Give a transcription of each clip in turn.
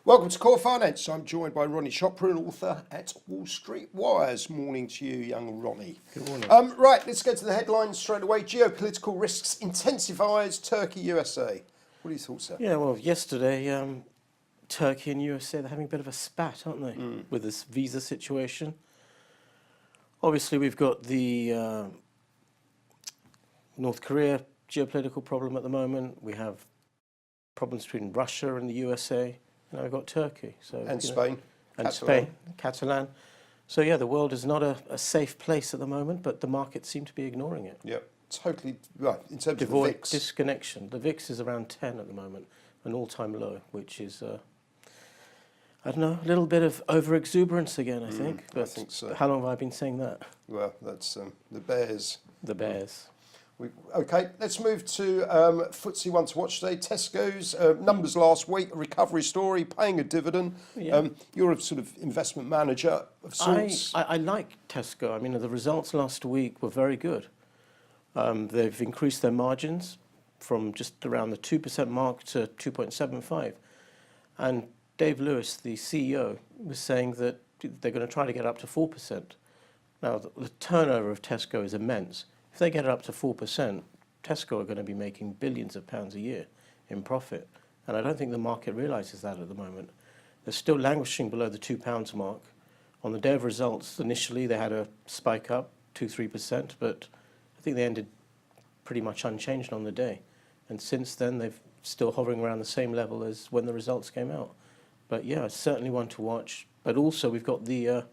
Welcome to Core Finance. I'm joined by Ronnie Chopra, an author at Wall Street Wires. Morning to you, young Ronnie. Good morning. Right, let's go to the headlines straight away. Geopolitical risks intensifies, Turkey, USA. What are your thoughts there? Yeah, well, yesterday, Turkey and USA, they're having a bit of a spat, aren't they, with this visa situation. Obviously, we've got the North Korea geopolitical problem at the moment. We have problems between Russia and the USA. Now we've got Turkey. And Spain. And Spain, Catalan. So yeah, the world is not a safe place at the moment, but the markets seem to be ignoring it. Yeah, totally right. In terms of the VIX. Disconnection. The VIX is around 10 at the moment, an all-time low, which is, I don't know, a little bit of over-exuberance again, I think. But I think so. How long have I been saying that? Well, that's the Bears. The Bears. Okay, let's move to Footsie one to watch today. Tesco's numbers last week, a recovery story, paying a dividend. Yeah. You're a sort of investment manager of sorts. I like Tesco. I mean, the results last week were very good. They've increased their margins from just around the 2% mark to 2.75. And Dave Lewis, the CEO, was saying that they're going to try to get up to 4%. Now, the turnover of Tesco is immense. If they get it up to 4%, Tesco are going to be making billions of pounds a year in profit. And I don't think the market realises that at the moment. They're still languishing below the £2 mark. On the day of results, initially they had a spike up, 2-3%, but I think they ended pretty much unchanged on the day. And since then, they've still hovering around the same level as when the results came out. But yeah, it's certainly one to watch. But also, we've got the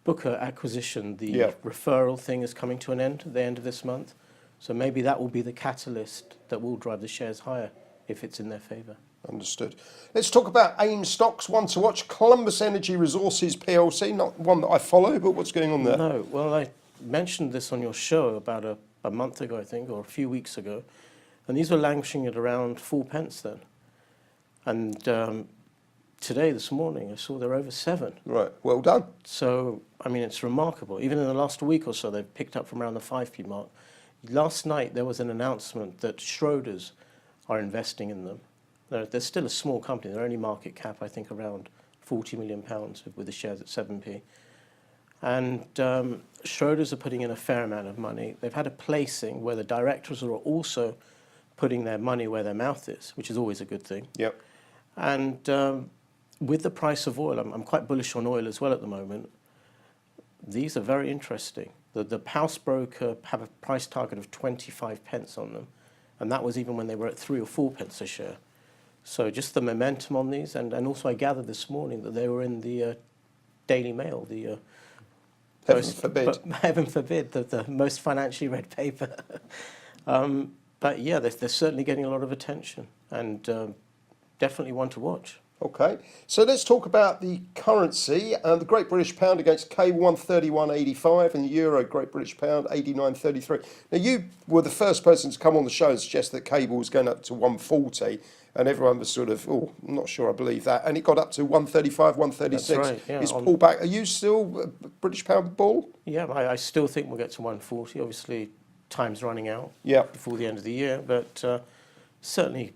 Booker acquisition, the referral thing is coming to an end at the end of this month. So maybe that will be the catalyst that will drive the shares higher if it's in their favour. Understood. Let's talk about AIM stocks, one to watch. Columbus Energy Resources PLC, not one that I follow, but what's going on there? No, well, I mentioned this on your show about a month ago, I think, or a few weeks ago. And these were languishing at around 4 pence then. And today, this morning, I saw they're over 7. Right, well done. So, I mean, it's remarkable. Even in the last week or so, they've picked up from around the 5p mark. Last night, there was an announcement that Schroders are investing in them. They're still a small company. Their only market cap, I think, around £40 million with the shares at 7p. And Schroders are putting in a fair amount of money. They've had a placing where the directors are also putting their money where their mouth is, which is always a good thing. Yep. And with the price of oil, I'm quite bullish on oil as well at the moment. These are very interesting. The house broker have a price target of 25 pence on them, and that was even when they were at 3 or 4 pence a share. So just the momentum on these, and also I gathered this morning that they were in the Daily Mail, the heaven forbid, the most financially read paper. But yeah, they're certainly getting a lot of attention, and definitely one to watch. Okay, so let's talk about the currency. The Great British Pound against K 131.85 and the Euro Great British Pound 89.33. Now, you were the first person to come on the show and suggest that cable was going up to 140, and everyone was sort of, oh, I'm not sure I believe that. And it got up to 135, 136. That's right, yeah. It's pulled back. Are you still a British Pound bull? Yeah, I still think we'll get to 140. Obviously, time's running out before the end of the year, but certainly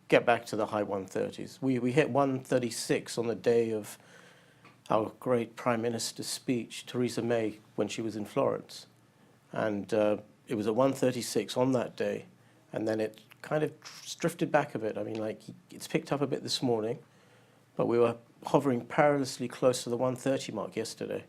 get back to the high 130s. We hit 136 on the day of our great Prime Minister's speech, Theresa May, when she was in Florence. And it was at 136 on that day, and then it kind of drifted back a bit. I mean, like, it's picked up a bit this morning, but we were hovering perilously close to the 130 mark yesterday.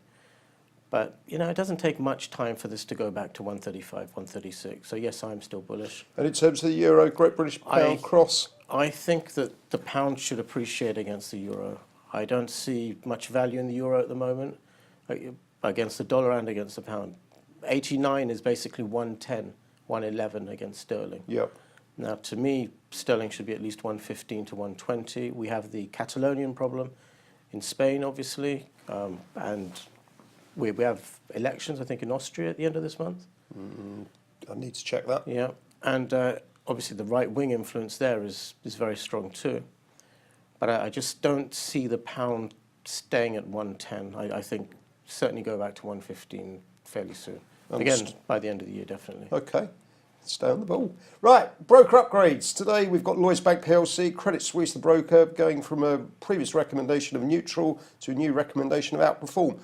But, you know, it doesn't take much time for this to go back to 135, 136. So, yes, I'm still bullish. And in terms of the Euro Great British Pound cross? I think that the pound should appreciate against the euro. I don't see much value in the euro at the moment, against the dollar and against the pound. 89 is basically 110, 111 against sterling. Yep. Now, to me, sterling should be at least 115 to 120. We have the Catalonian problem in Spain, obviously, and we have elections, I think, in Austria at the end of this month. I need to check that. Yeah, and obviously the right-wing influence there is very strong too. But I just don't see the pound staying at 110. I think certainly go back to 115 fairly soon. Again, by the end of the year, definitely. Okay. Stay on the ball. Right, broker upgrades. Today we've got Lloyds Bank PLC, Credit Suisse, the broker, going from a previous recommendation of neutral to a new recommendation of outperform.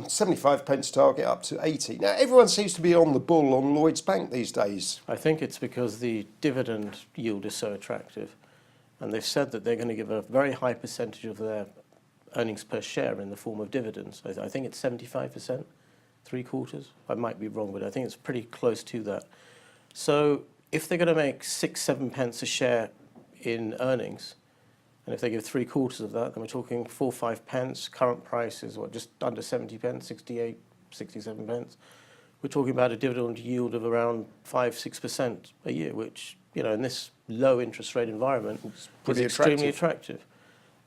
75 pence target up to 80. Now, everyone seems to be on the bull on Lloyds Bank these days. I think it's because the dividend yield is so attractive. And they've said that they're going to give a very high percentage of their earnings per share in the form of dividends. I think it's 75%, 3/4. I might be wrong, but I think it's pretty close to that. So if they're going to make 6-7 pence a share in earnings, and if they give 3/4 of that, then we're talking 4-5 pence. Current price is what, just under 70 pence, 68, 67 pence. We're talking about a dividend yield of around 5-6% a year, which, you know, in this low interest rate environment is extremely attractive.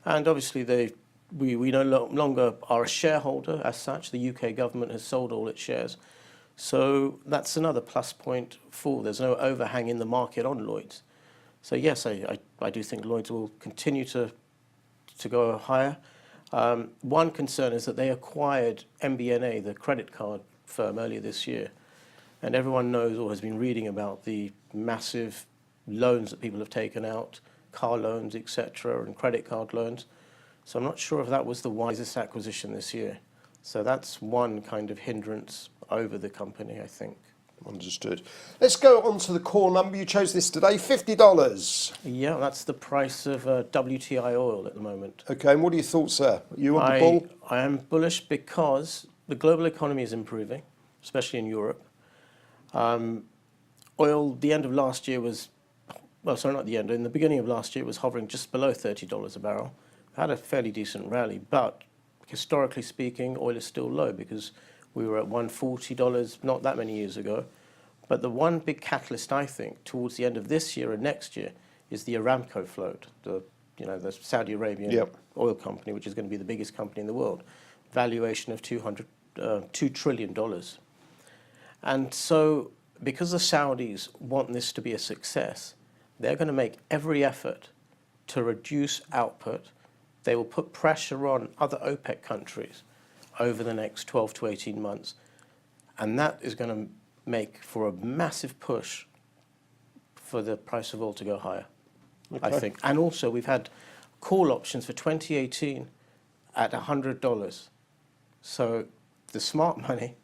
And obviously we no longer are a shareholder as such. The UK government has sold all its shares. So that's another plus point for. There's no overhang in the market on Lloyds. So yes, I do think Lloyds will continue to go higher. One concern is that they acquired MBNA, the credit card firm, earlier this year. And everyone knows or has been reading about the massive loans that people have taken out, car loans, etc., and credit card loans. So I'm not sure if that was the wisest acquisition this year. So that's one kind of hindrance over the company, I think. Understood. Let's go on to the core number. You chose this today, $50. Yeah, that's the price of WTI oil at the moment. Okay, and what are your thoughts there? Are you on the ball? I am bullish because the global economy is improving, especially in Europe. Oil, the end of last year was, well, sorry, not the end, in the beginning of last year it was hovering just below $30 a barrel. Had a fairly decent rally, but historically speaking, oil is still low because we were at $140 not that many years ago. But the one big catalyst, I think, towards the end of this year and next year is the Aramco float, the Saudi Arabian oil company, which is going to be the biggest company in the world. Valuation of $2 trillion. And so because the Saudis want this to be a success, they're going to make every effort to reduce output. They will put pressure on other OPEC countries over the next 12 to 18 months. And that is going to make for a massive push for the price of oil to go higher, I think. And also we've had call options for 2018 at $100. So the smart money.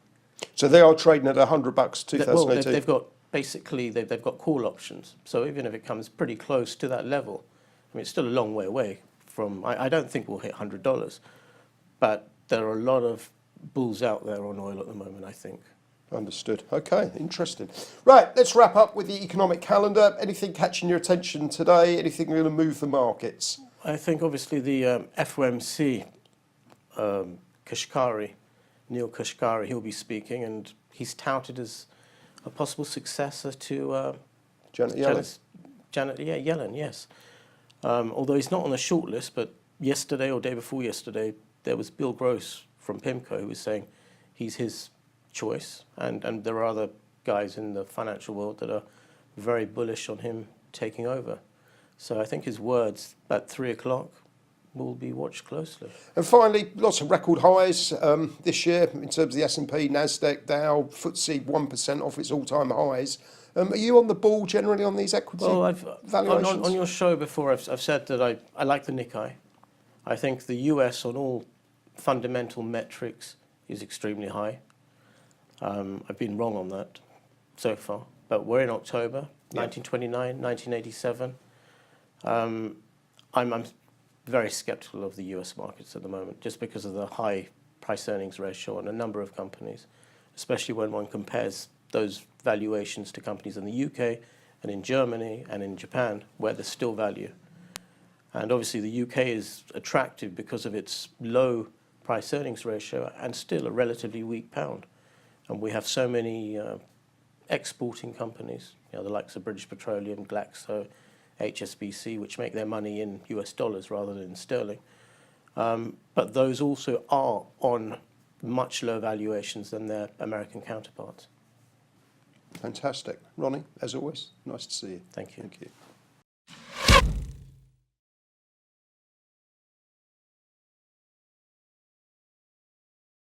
So they are trading at $100, 2018. Well, they've got basically they've got call options. So even if it comes pretty close to that level, I mean, it's still a long way away from. I don't think we'll hit $100, but there are a lot of bulls out there on oil at the moment, I think. Understood. Okay, interesting. Right, let's wrap up with the economic calendar. Anything catching your attention today? Anything going to move the markets? I think obviously the FOMC, Kashkari, Neil Kashkari, he'll be speaking, and he's touted as a possible successor to Janet Yellen. Janet Yellen, yes. Although he's not on the short list, but yesterday or day before yesterday, there was Bill Gross from PIMCO who was saying he's his choice, and there are other guys in the financial world that are very bullish on him taking over. So I think his words at 3 o'clock will be watched closely. And finally, lots of record highs this year in terms of the S&P, NASDAQ, Dow, Footsie 1% off its all-time highs. Are you on the ball generally on these equity valuations? On your show before, I've said that I like the Nikkei. I think the US on all fundamental metrics is extremely high. I've been wrong on that so far, but we're in October, 1929, 1987. I'm very skeptical of the US markets at the moment, just because of the high price-earnings ratio on a number of companies, especially when one compares those valuations to companies in the UK and in Germany and in Japan, where there's still value. And obviously the UK is attractive because of its low price-earnings ratio and still a relatively weak pound. And we have so many exporting companies, the likes of British Petroleum, Glaxo, HSBC, which make their money in US dollars rather than in sterling. But those also are on much lower valuations than their American counterparts. Fantastic. Ronnie, as always, nice to see you. Thank you. Thank you.